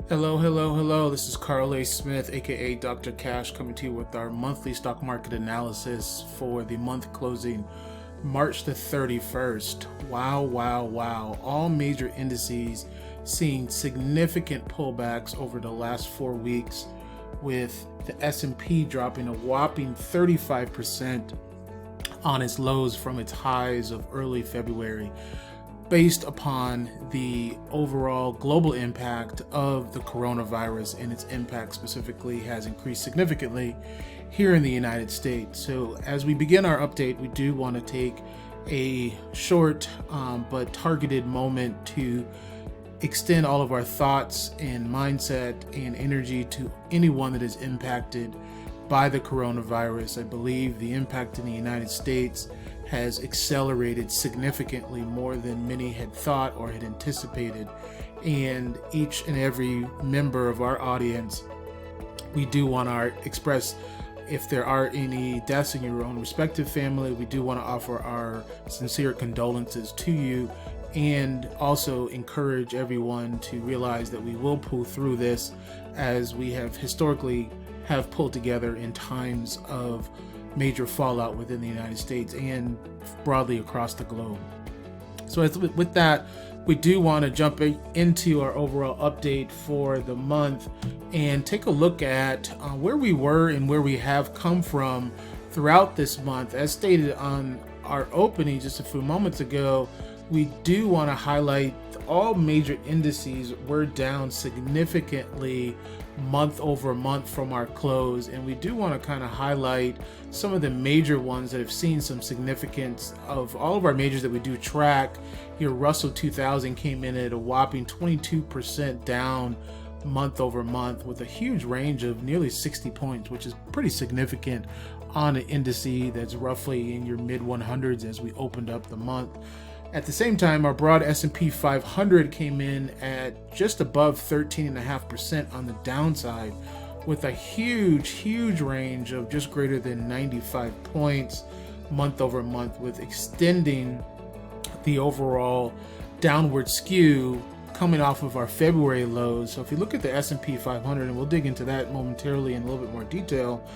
Hello, hello, hello. This is Carl A. Smith, aka Dr. Cash, coming to you with our monthly stock market analysis for the month closing March the 31st. Wow, wow, wow. All major indices seeing significant pullbacks over the last 4 weeks, with the S&P dropping a whopping 35% on its lows from its highs of early February, based upon the overall global impact of the coronavirus, and its impact specifically has increased significantly here in the United States. So as we begin our update, we do want to take a short but targeted moment to extend all of our thoughts and mindset and energy to anyone that is impacted by the coronavirus. I believe the impact in the United States has accelerated significantly more than many had thought or had anticipated. And each and every member of our audience, we do want to express, if there are any deaths in your own respective family, we do want to offer our sincere condolences to you, and also encourage everyone to realize that we will pull through this, as we have historically pulled together in times of major fallout within the United States and broadly across the globe. So with that, we do want to jump into our overall update for the month and take a look at where we were and where we have come from throughout this month. As stated on our opening just a few moments ago, we do want to highlight all major indices were down significantly month over month from our close, and we do want to kind of highlight some of the major ones that have seen some significance. Of all of our majors that we do track here, Russell 2000 came in at a whopping 22% down month over month, with a huge range of nearly 60 points, which is pretty significant on an indice that's roughly in your mid 100s as we opened up the month. At the same time, our broad S&P 500 came in at just above 13.5% on the downside, with a huge range of just greater than 95 points month over month, with extending the overall downward skew coming off of our February lows. So if you look at the S&P 500, and we'll dig into that momentarily in a little bit more detail,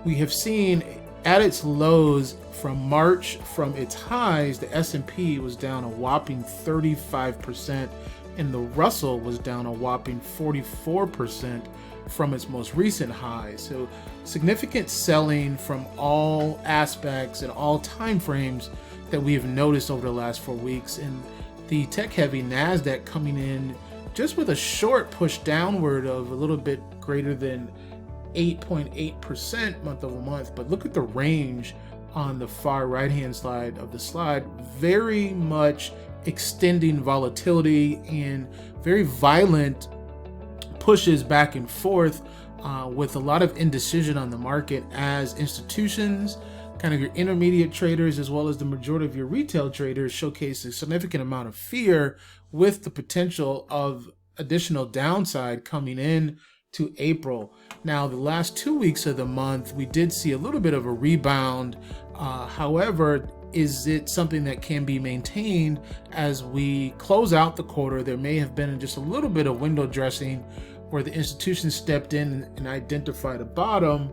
we have seen at its lows from March, from its highs, the S&P was down a whopping 35%, and the Russell was down a whopping 44% from its most recent highs. So significant selling from all aspects and all time frames that we have noticed over the last 4 weeks. And the tech-heavy Nasdaq coming in just with a short push downward of a little bit greater than 8.8% month over month. But look at the range on the far right hand side of the slide, very much extending volatility and very violent pushes back and forth, with a lot of indecision on the market, as institutions, kind of your intermediate traders, as well as the majority of your retail traders, showcase a significant amount of fear with the potential of additional downside coming in to April. Now, the last 2 weeks of the month, we did see a little bit of a rebound. However, is it something that can be maintained as we close out the quarter? There may have been just a little bit of window dressing where the institution stepped in and identified a bottom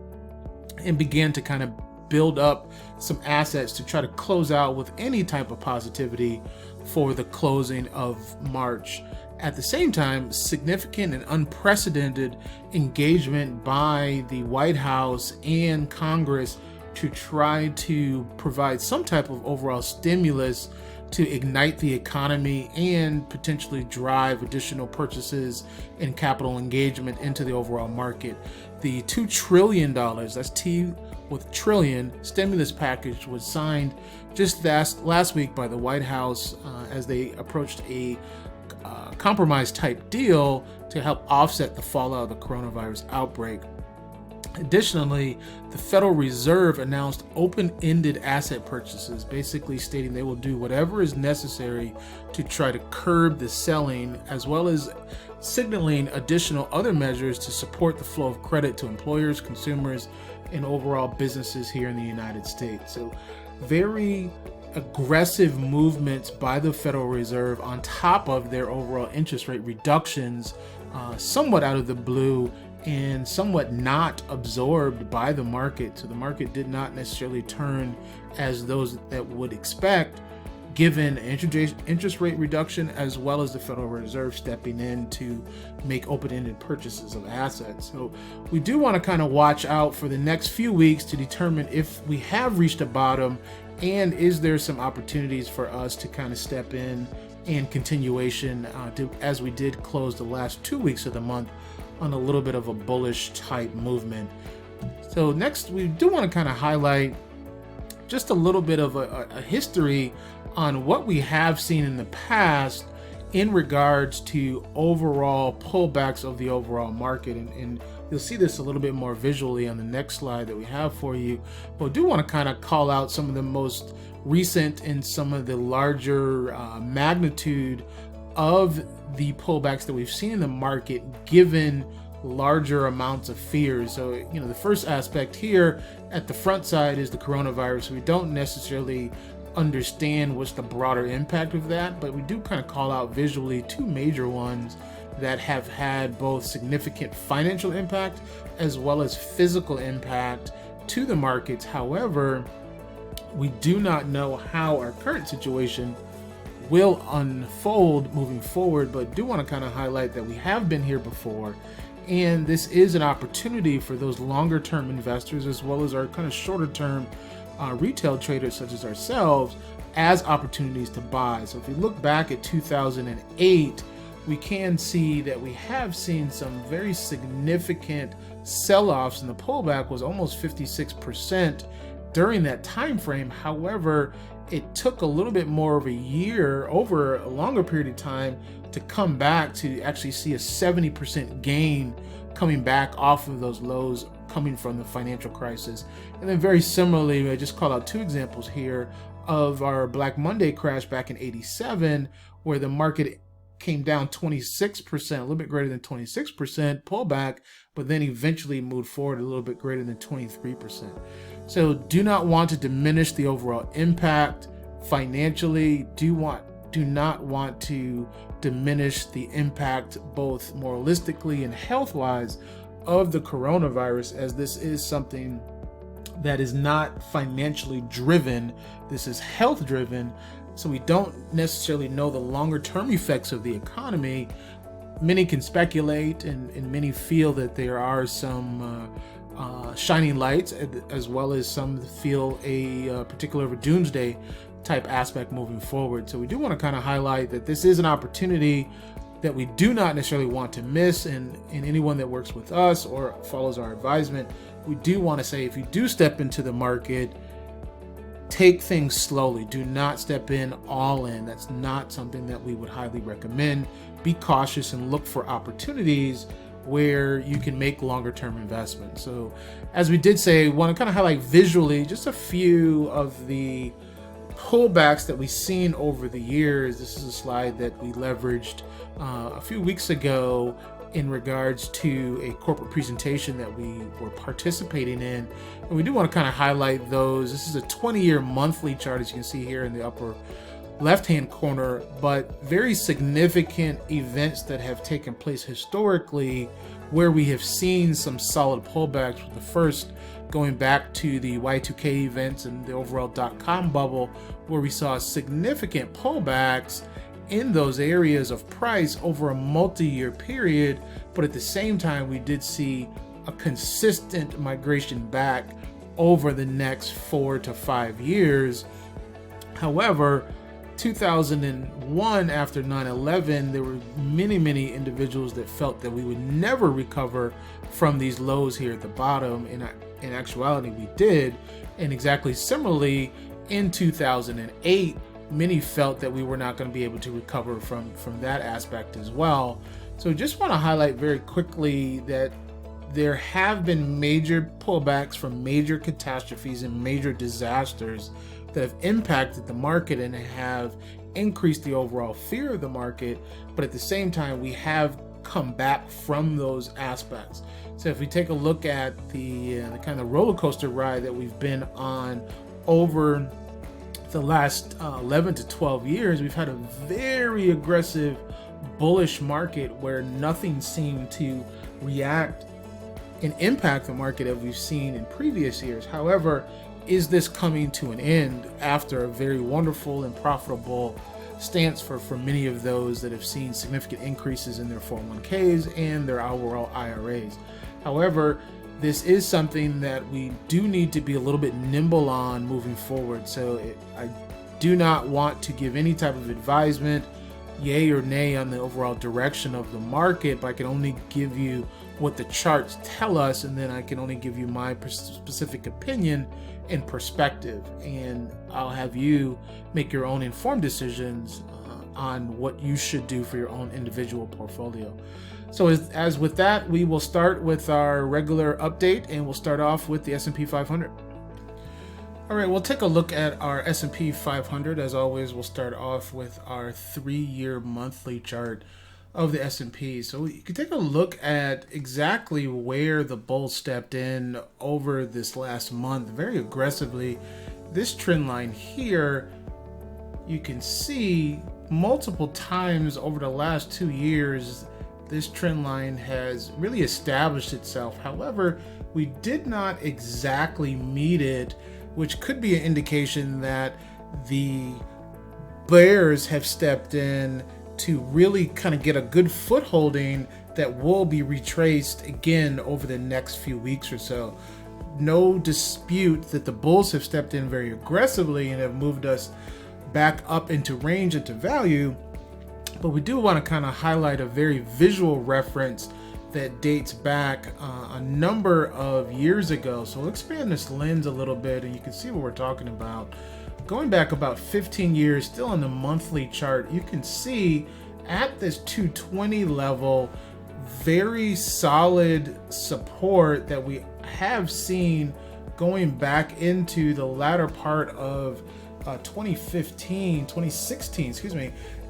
and began to kind of build up some assets to try to close out with any type of positivity for the closing of March. At the same time, significant and unprecedented engagement by the White House and Congress to try to provide some type of overall stimulus to ignite the economy and potentially drive additional purchases and capital engagement into the overall market. The $2 trillion, that's T with trillion, stimulus package was signed just last week by the White House as they approached a compromise type deal to help offset the fallout of the coronavirus outbreak. Additionally, the Federal Reserve announced open-ended asset purchases, basically stating they will do whatever is necessary to try to curb the selling, as well as signaling additional other measures to support the flow of credit to employers, consumers, and overall businesses here in the United States. So very aggressive movements by the Federal Reserve on top of their overall interest rate reductions, somewhat out of the blue and somewhat not absorbed by the market. So the market did not necessarily turn as those that would expect, given interest rate reduction as well as the Federal Reserve stepping in to make open-ended purchases of assets. So we do want to kind of watch out for the next few weeks to determine if we have reached a bottom and is there some opportunities for us to kind of step in continuation as we did close the last 2 weeks of the month on a little bit of a bullish type movement. So next, we do want to kind of highlight just a little bit of a history on what we have seen in the past in regards to overall pullbacks of the overall market. And you'll see this a little bit more visually on the next slide that we have for you. But I do want to kind of call out some of the most recent and some of the larger magnitude of the pullbacks that we've seen in the market, given larger amounts of fears. So, the first aspect here at the front side is the coronavirus. We don't necessarily understand what's the broader impact of that, but we do kind of call out visually two major ones that have had both significant financial impact as well as physical impact to the markets. However, we do not know how our current situation will unfold moving forward, but do want to kind of highlight that we have been here before, and this is an opportunity for those longer term investors as well as our kind of shorter term retail traders such as ourselves as opportunities to buy. So if we look back at 2008, we can see that we have seen some very significant sell-offs, and the pullback was almost 56% during that time frame. However, it took a little bit more of a year, over a longer period of time, to come back to actually see a 70% gain coming back off of those lows coming from the financial crisis. And then very similarly, I just call out two examples here of our Black Monday crash back in '87, where the market came down 26%, a little bit greater than 26% pullback, but then eventually moved forward a little bit greater than 23%. So do not want to diminish the overall impact financially. Do not want to diminish the impact both moralistically and health-wise of the coronavirus, as this is something that is not financially driven. This is health driven. So we don't necessarily know the longer term effects of the economy. Many can speculate, and many feel that there are some shining lights, as well as some feel a particular doomsday type aspect moving forward. So we do want to kind of highlight that this is an opportunity that we do not necessarily want to miss, and anyone that works with us or follows our advisement, we do want to say, if you do step into the market, take things slowly. Do not step in all in. That's not something that we would highly recommend. Be cautious and look for opportunities where you can make longer term investments. So as we did say, want to kind of highlight visually just a few of the pullbacks that we've seen over the years. This is a slide that we leveraged a few weeks ago in regards to a corporate presentation that we were participating in, and we do want to kind of highlight those. This is a 20-year monthly chart, as you can see here in the upper left-hand corner, but very significant events that have taken place historically where we have seen some solid pullbacks, with the first going back to the Y2K events and the overall dot-com bubble, where we saw significant pullbacks in those areas of price over a multi-year period. But at the same time, we did see a consistent migration back over the next 4 to 5 years. However, 2001, after 9/11, there were many individuals that felt that we would never recover from these lows here at the bottom. In actuality, we did. And exactly similarly, in 2008, many felt that we were not going to be able to recover from that aspect as well. So just want to highlight very quickly that there have been major pullbacks from major catastrophes and major disasters that have impacted the market and have increased the overall fear of the market. But at the same time, we have come back from those aspects. So if we take a look at the kind of roller coaster ride that we've been on over the last 11 to 12 years, we've had a very aggressive bullish market where nothing seemed to react and impact the market as we've seen in previous years. However, is this coming to an end after a very wonderful and profitable stance for many of those that have seen significant increases in their 401ks and their overall IRAs? However, this is something that we do need to be a little bit nimble on moving forward. So I do not want to give any type of advisement, yay or nay, on the overall direction of the market, but I can only give you what the charts tell us, and then I can only give you my specific opinion and perspective, and I'll have you make your own informed decisions on what you should do for your own individual portfolio. So as with that, we will start with our regular update, and we'll start off with the S&P 500. All right, we'll take a look at our S&P 500. As always, we'll start off with our 3-year monthly chart of the S&P. So you can take a look at exactly where the bulls stepped in over this last month very aggressively. This trend line here, you can see multiple times over the last 2 years, this trend line has really established itself. However, we did not exactly meet it, which could be an indication that the bears have stepped in to really kind of get a good footholding that will be retraced again over the next few weeks or so. No dispute that the bulls have stepped in very aggressively and have moved us back up into range, into value, but we do want to kind of highlight a very visual reference that dates back a number of years ago. So we'll expand this lens a little bit and you can see what we're talking about. Going back about 15 years, still on the monthly chart, you can see at this 220 level, very solid support that we have seen going back into the latter part of 2016,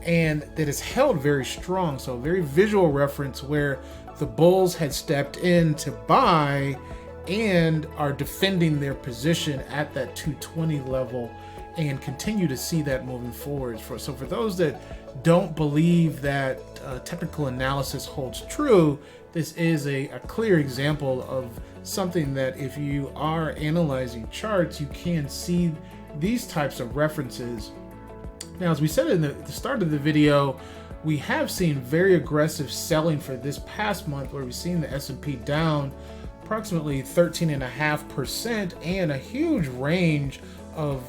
and that is held very strong. So a very visual reference where the bulls had stepped in to buy and are defending their position at that 220 level, and continue to see that moving forward. So for those that don't believe that technical analysis holds true, this is a clear example of something that if you are analyzing charts, you can see these types of references. Now, as we said in the start of the video, we have seen very aggressive selling for this past month, where we've seen the S&P down approximately 13.5% and a huge range of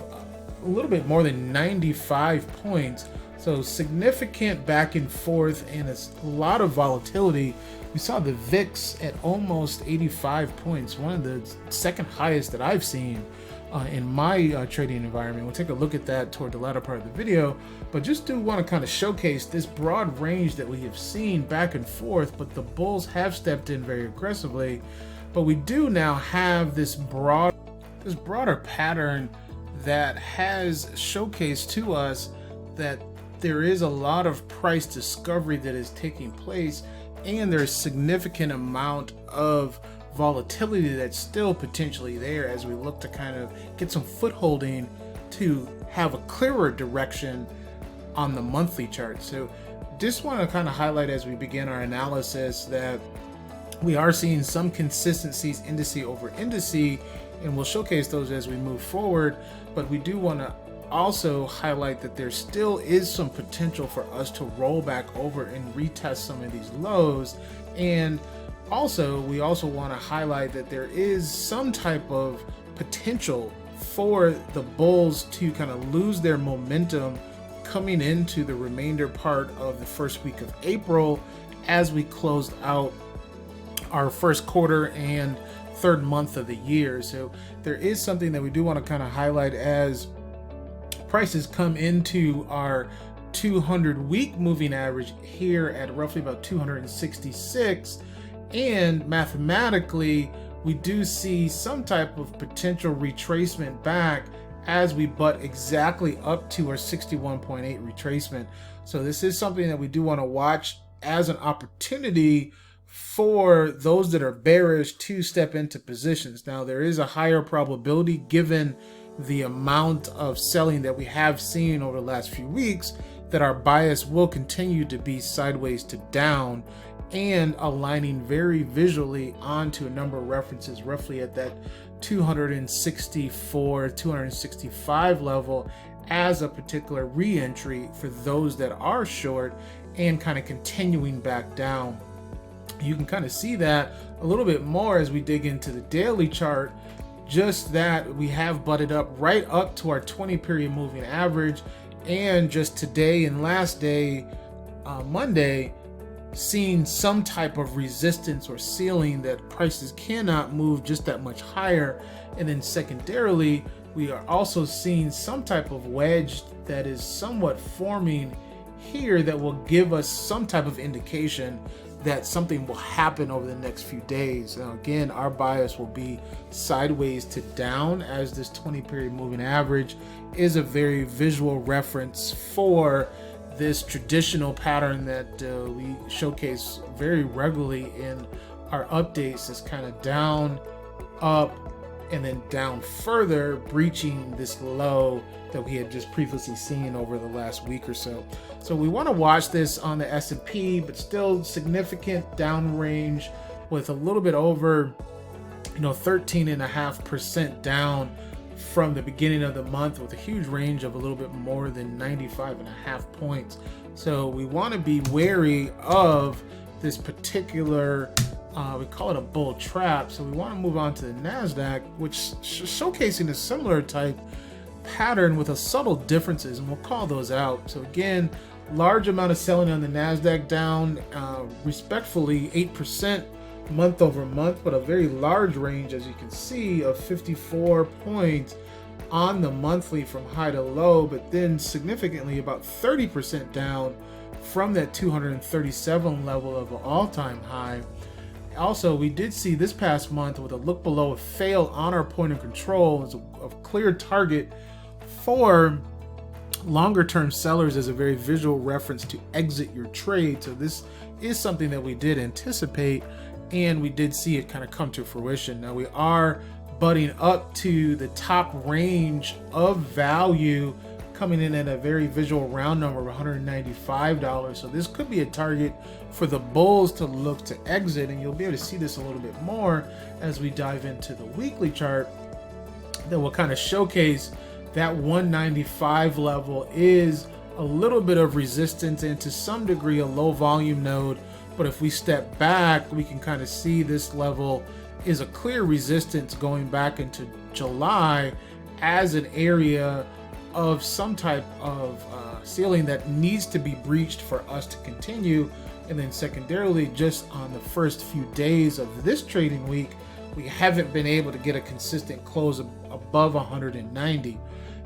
a little bit more than 95 points. So significant back and forth and a lot of volatility. We saw the VIX at almost 85 points, one of the second highest that I've seen in my trading environment. We'll take a look at that toward the latter part of the video, but just do want to kind of showcase this broad range that we have seen back and forth, but the bulls have stepped in very aggressively. But we do now have this broader pattern that has showcased to us that there is a lot of price discovery that is taking place, and there's significant amount of volatility that's still potentially there as we look to kind of get some footholding to have a clearer direction on the monthly chart. So just want to kind of highlight as we begin our analysis that we are seeing some consistencies indice over indice, and we'll showcase those as we move forward. But we do want to also highlight that there still is some potential for us to roll back over and retest some of these lows. And also, we also want to highlight that there is some type of potential for the bulls to kind of lose their momentum coming into the remainder part of the first week of April as we closed out our first quarter and third month of the year. So there is something that we do want to kind of highlight as prices come into our 200-week moving average here at roughly about 266, and mathematically we do see some type of potential retracement back as we butt exactly up to our 61.8 retracement. So this is something that we do want to watch as an opportunity for those that are bearish to step into positions. Now, there is a higher probability, given the amount of selling that we have seen over the last few weeks, that our bias will continue to be sideways to down and aligning very visually onto a number of references roughly at that 264, 265 level as a particular re-entry for those that are short and kind of continuing back down. You can kind of see that a little bit more as we dig into the daily chart, just that we have butted up right up to our 20 period moving average, and just today and last day, Monday, seeing some type of resistance or ceiling that prices cannot move just that much higher. And then secondarily, we are also seeing some type of wedge that is somewhat forming here that will give us some type of indication that something will happen over the next few days. Now again, our bias will be sideways to down, as this 20 period moving average is a very visual reference for this traditional pattern that we showcase very regularly in our updates. Is kind of down, up, and then down further, breaching this low that we had just previously seen over the last week or so. So we want to watch this on the S&P, but still significant down range with a little bit over 13.5% down from the beginning of the month, with a huge range of a little bit more than 95.5 points. So we want to be wary of this particular we call it a bull trap. So we want to move on to the Nasdaq, which showcasing a similar type pattern with a subtle differences, and we'll call those out. So again, large amount of selling on the Nasdaq, down respectfully 8% month over month, but a very large range, as you can see, of 54 points on the monthly from high to low, but then significantly about 30% down from that 237 level of an all-time high. Also, we did see this past month with a look below, a fail on our point of control as a clear target for longer term sellers as a very visual reference to exit your trade. So this is something that we did anticipate, and we did see it kind of come to fruition. Now we are butting up to the top range of value, coming in at a very visual round number of $195. So this could be a target for the bulls to look to exit, and you'll be able to see this a little bit more as we dive into the weekly chart that will kind of showcase that 195 level is a little bit of resistance and to some degree a low volume node. But if we step back, we can kind of see this level is a clear resistance going back into July as an area of some type of ceiling that needs to be breached for us to continue. And then secondarily, just on the first few days of this trading week, we haven't been able to get a consistent close above 190.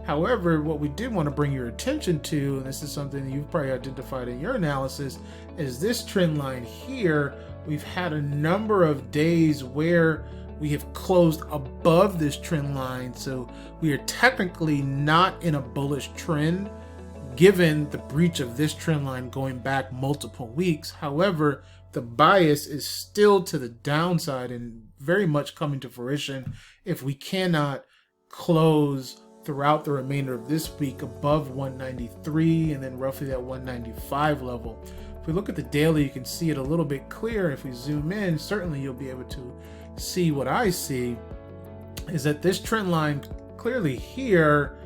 However, what we did want to bring your attention to, and this is something that you've probably identified in your analysis, is this trend line here. We've had a number of days where we have closed above this trend line, so we are technically not in a bullish trend given the breach of this trend line going back multiple weeks. However, the bias is still to the downside and very much coming to fruition if we cannot close throughout the remainder of this week above 193 and then roughly that 195 level. If we look at the daily, you can see it a little bit clearer. If we zoom in, certainly you'll be able to see what I see is that this trend line clearly here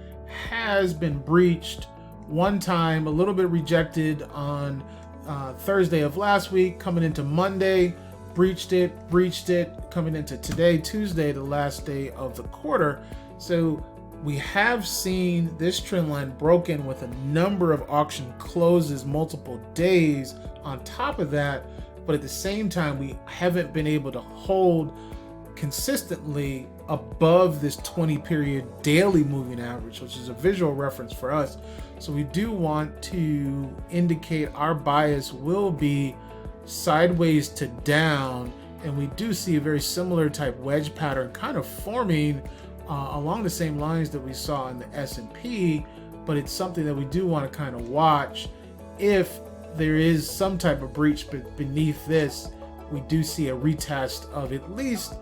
has been breached one time, a little bit rejected on Thursday of last week, coming into Monday, breached it, coming into today, Tuesday, the last day of the quarter. So we have seen this trend line broken with a number of auction closes multiple days on top of that, but at the same time we haven't been able to hold consistently above this 20 period daily moving average, which is a visual reference for us. So we do want to indicate our bias will be sideways to down, and we do see a very similar type wedge pattern kind of forming along the same lines that we saw in the S&P, but it's something that we do want to kind of watch. If there is some type of breach beneath this, we do see a retest of at least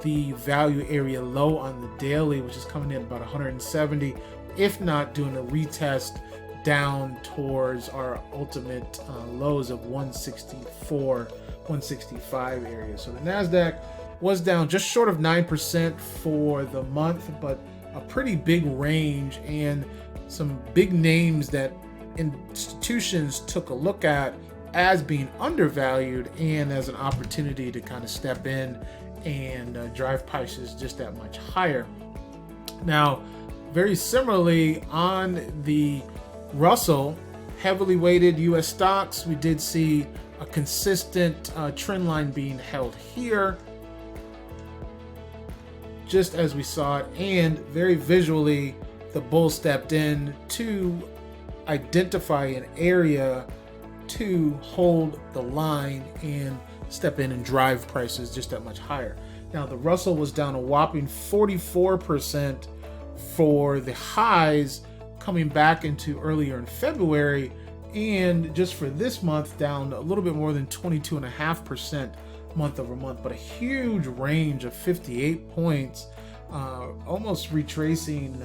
the value area low on the daily, which is coming in about 170, if not doing a retest down towards our ultimate lows of 164, 165 area. So the Nasdaq was down just short of 9% for the month, but a pretty big range, and some big names that institutions took a look at as being undervalued and as an opportunity to kind of step in and drive prices just that much higher. Now, very similarly on the Russell, heavily weighted US stocks, we did see a consistent trend line being held here, just as we saw it, and very visually the bull stepped in to identify an area to hold the line and step in and drive prices just that much higher. Now the Russell was down a whopping 44% for the highs coming back into earlier in February, and just for this month down a little bit more than 22.5% month over month, but a huge range of 58 points, almost retracing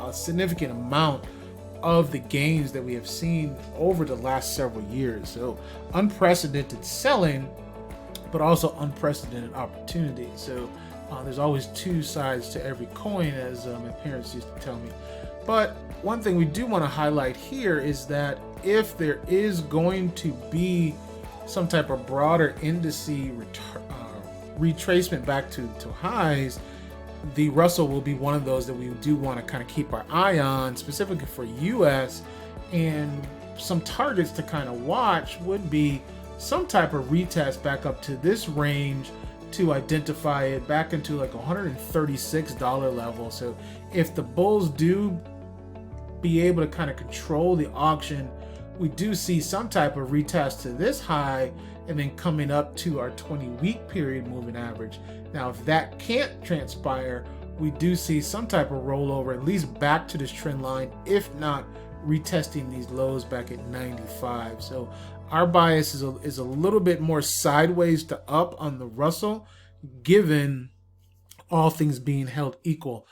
a significant amount of the gains that we have seen over the last several years. So unprecedented selling, but also unprecedented opportunity. So there's always two sides to every coin, as my parents used to tell me. But one thing we do want to highlight here is that if there is going to be some type of broader indice retracement back to highs, the Russell will be one of those that we do want to kind of keep our eye on, specifically for US. And some targets to kind of watch would be some type of retest back up to this range to identify it back into like $136 level. So if the bulls do be able to kind of control the auction, we do see some type of retest to this high and then coming up to our 20-week period moving average. Now, if that can't transpire, we do see some type of rollover, at least back to this trend line, if not retesting these lows back at 95. So our bias is a little bit more sideways to up on the Russell, given all things being held equal.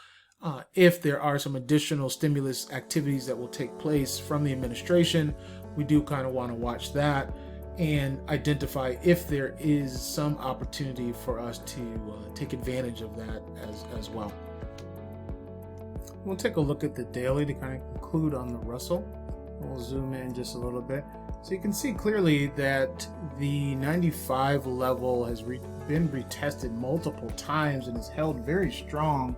If there are some additional stimulus activities that will take place from the administration, we do kind of want to watch that and identify if there is some opportunity for us to take advantage of that as well. We'll take a look at the daily to kind of conclude on the Russell. We'll zoom in just a little bit. So you can see clearly that the 95 level has been retested multiple times and is held very strong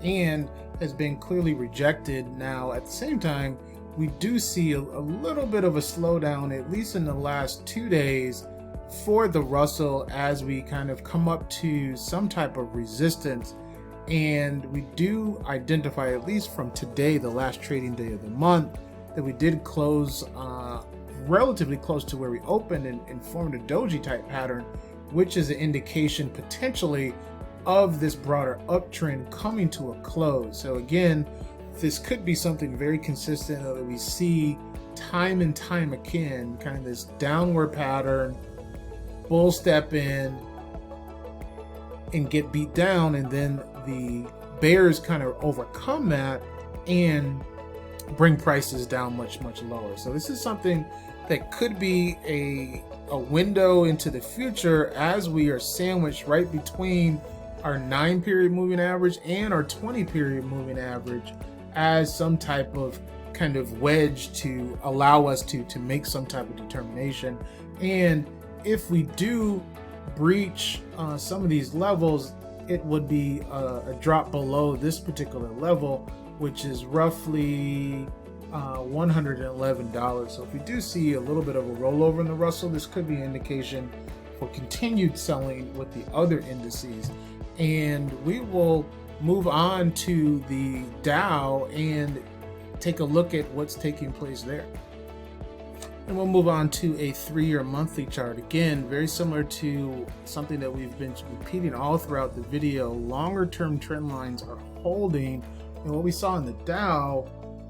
and has been clearly rejected. Now, at the same time, we do see a little bit of a slowdown, at least in the last 2 days, for the Russell as we kind of come up to some type of resistance. And we do identify, at least from today, the last trading day of the month, that we did close relatively close to where we opened and formed a doji type pattern, which is an indication potentially of this broader uptrend coming to a close. So again, this could be something very consistent that we see time and time again, kind of this downward pattern, bull step in and get beat down, and then the bears kind of overcome that and bring prices down much lower. So this is something that could be a window into the future as we are sandwiched right between our 9-period moving average and our 20-period moving average as some type of kind of wedge to allow us to make some type of determination. And if we do breach some of these levels, it would be a drop below this particular level, which is roughly $111. So if we do see a little bit of a rollover in the Russell, this could be an indication for continued selling with the other indices. And we will move on to the Dow and take a look at what's taking place there. And we'll move on to a 3-year monthly chart. Again, very similar to something that we've been repeating all throughout the video. Longer term trend lines are holding, and what we saw in the Dow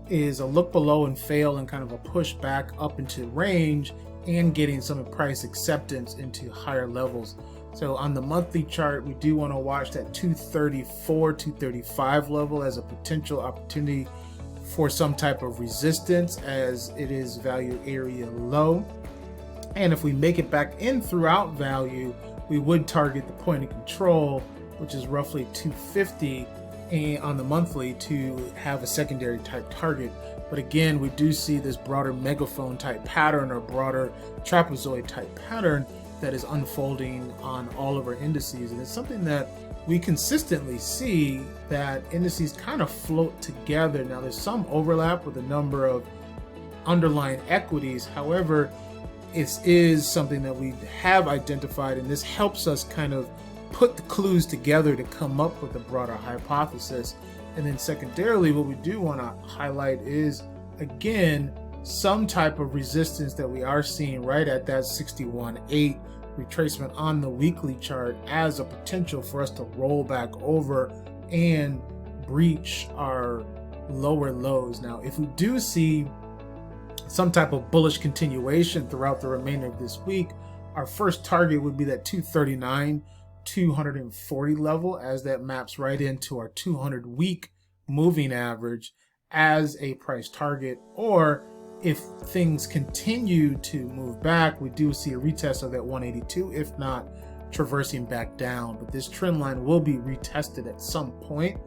is a look below and fail and kind of a push back up into range and getting some price acceptance into higher levels. So on the monthly chart, we do want to watch that 234, 235 level as a potential opportunity for some type of resistance, as it is value area low. And if we make it back in throughout value, we would target the point of control, which is roughly 250 and on the monthly, to have a secondary type target. But again, we do see this broader megaphone type pattern or broader trapezoid type pattern that is unfolding on all of our indices. And it's something that we consistently see, that indices kind of float together. Now there's some overlap with a number of underlying equities. However, it is something that we have identified, and this helps us kind of put the clues together to come up with a broader hypothesis. And then secondarily, what we do want to highlight is, again, some type of resistance that we are seeing right at that 61.8 retracement on the weekly chart as a potential for us to roll back over and breach our lower lows. Now, if we do see some type of bullish continuation throughout the remainder of this week, our first target would be that 239, 240 level, as that maps right into our 200-week moving average as a price target. Or if things continue to move back, we do see a retest of that 182, if not traversing back down. But this trend line will be retested at some point,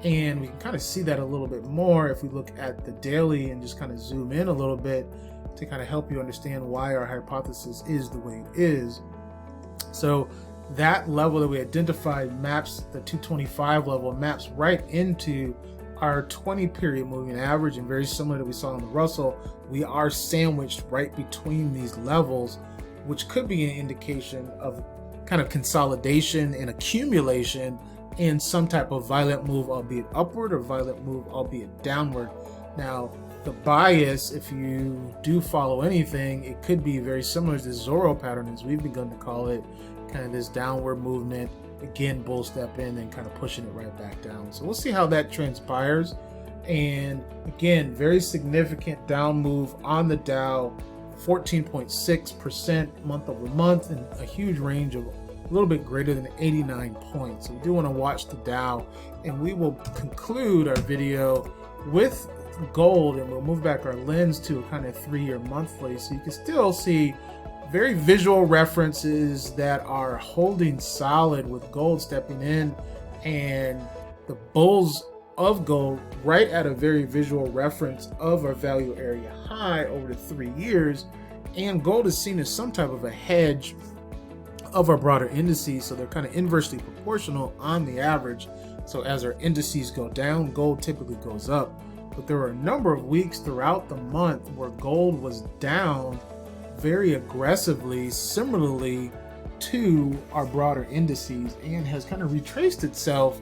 and we can kind of see that a little bit more if we look at the daily and just kind of zoom in a little bit to kind of help you understand why our hypothesis is the way it is. So that level that we identified maps, the 225 level, maps right into our 20-period moving average, and very similar to what we saw on the Russell, we are sandwiched right between these levels, which could be an indication of kind of consolidation and accumulation in some type of violent move, albeit upward, or violent move, albeit downward. Now, the bias, if you do follow anything, it could be very similar to the Zorro pattern, as we've begun to call it, kind of this downward movement, again, bull step in and kind of pushing it right back down. So we'll see how that transpires. And again, very significant down move on the Dow, 14.6% month over month, and a huge range of a little bit greater than 89 points. So we do want to watch the Dow, and we will conclude our video with gold, and we'll move back our lens to a kind of 3-year monthly, so you can still see very visual references that are holding solid, with gold stepping in and the bulls of gold right at a very visual reference of our value area high over the 3 years. And gold is seen as some type of a hedge of our broader indices, so they're kind of inversely proportional on the average. So as our indices go down, gold typically goes up. But there were a number of weeks throughout the month where gold was down very aggressively, similarly to our broader indices, and has kind of retraced itself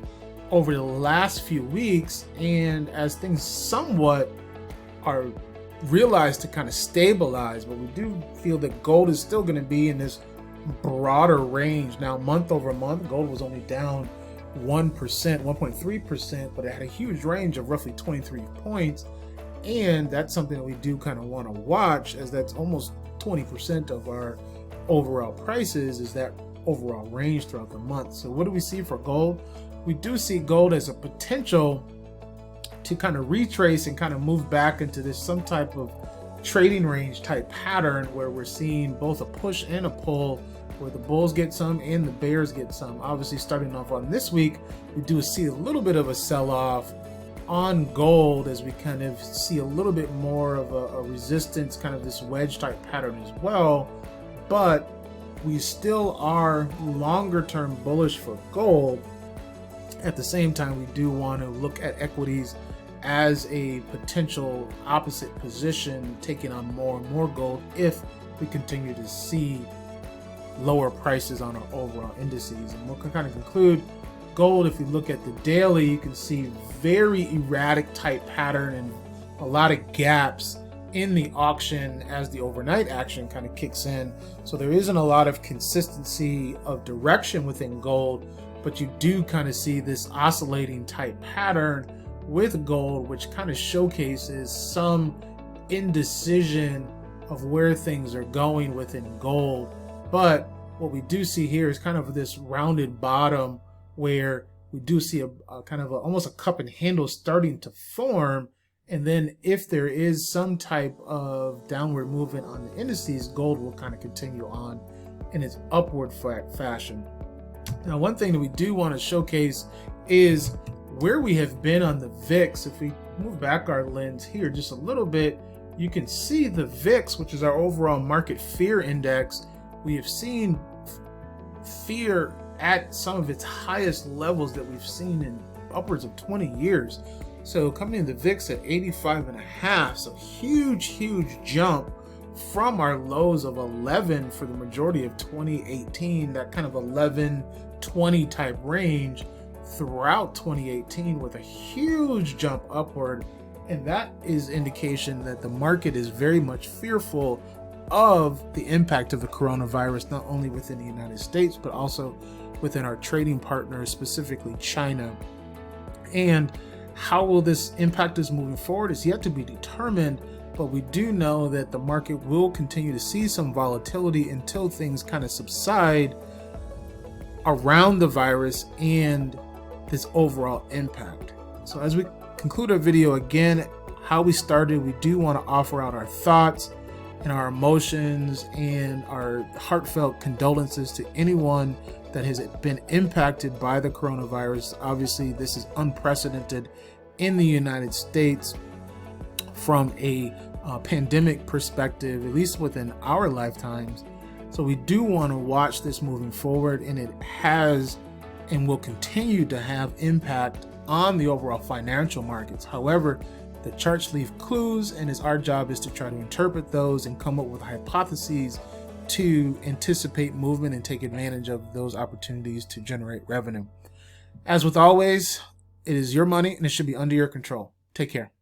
over the last few weeks. And as things somewhat are realized to kind of stabilize, but we do feel that gold is still going to be in this broader range. Now, month over month, gold was only down 1%, 1.3%, but it had a huge range of roughly 23 points. And that's something that we do kind of want to watch, as that's almost 20% of our overall prices, is that overall range throughout the month. So what do we see for gold? We do see gold as a potential to kind of retrace and kind of move back into this some type of trading range type pattern, where we're seeing both a push and a pull, where the bulls get some and the bears get some. Obviously, starting off on this week, we do see a little bit of a sell-off on gold, as we kind of see a little bit more of a resistance, kind of this wedge type pattern as well. But we still are longer term bullish for gold. At the same time, we do want to look at equities as a potential opposite position, taking on more and more gold if we continue to see lower prices on our overall indices. And we'll kind of conclude gold. If you look at the daily, you can see very erratic type pattern and a lot of gaps in the auction as the overnight action kind of kicks in. So there isn't a lot of consistency of direction within gold, but you do kind of see this oscillating type pattern with gold, which kind of showcases some indecision of where things are going within gold. But what we do see here is kind of this rounded bottom where we do see a kind of almost a cup and handle starting to form. And then if there is some type of downward movement on the indices, gold will kind of continue on in its upward fashion. Now, one thing that we do want to showcase is where we have been on the VIX. If we move back our lens here just a little bit, you can see the VIX, which is our overall market fear index. We have seen fear at some of its highest levels that we've seen in upwards of 20 years. So coming in the VIX at 85.5, so huge jump from our lows of 11 for the majority of 2018, that kind of 11-20 type range throughout 2018 with a huge jump upward. And that is indication that the market is very much fearful of the impact of the coronavirus, not only within the United States, but also within our trading partners, specifically China. And how will this impact us moving forward is yet to be determined, but we do know that the market will continue to see some volatility until things kind of subside around the virus and this overall impact. So as we conclude our video, again, how we started, we do want to offer out our thoughts and our emotions and our heartfelt condolences to anyone that has been impacted by the coronavirus. Obviously, this is unprecedented in the United States from a pandemic perspective, at least within our lifetimes. So we do want to watch this moving forward, and it has and will continue to have impact on the overall financial markets. However, the charts leave clues, and our job is to try to interpret those and come up with hypotheses to anticipate movement and take advantage of those opportunities to generate revenue. As with always, it is your money and it should be under your control. Take care.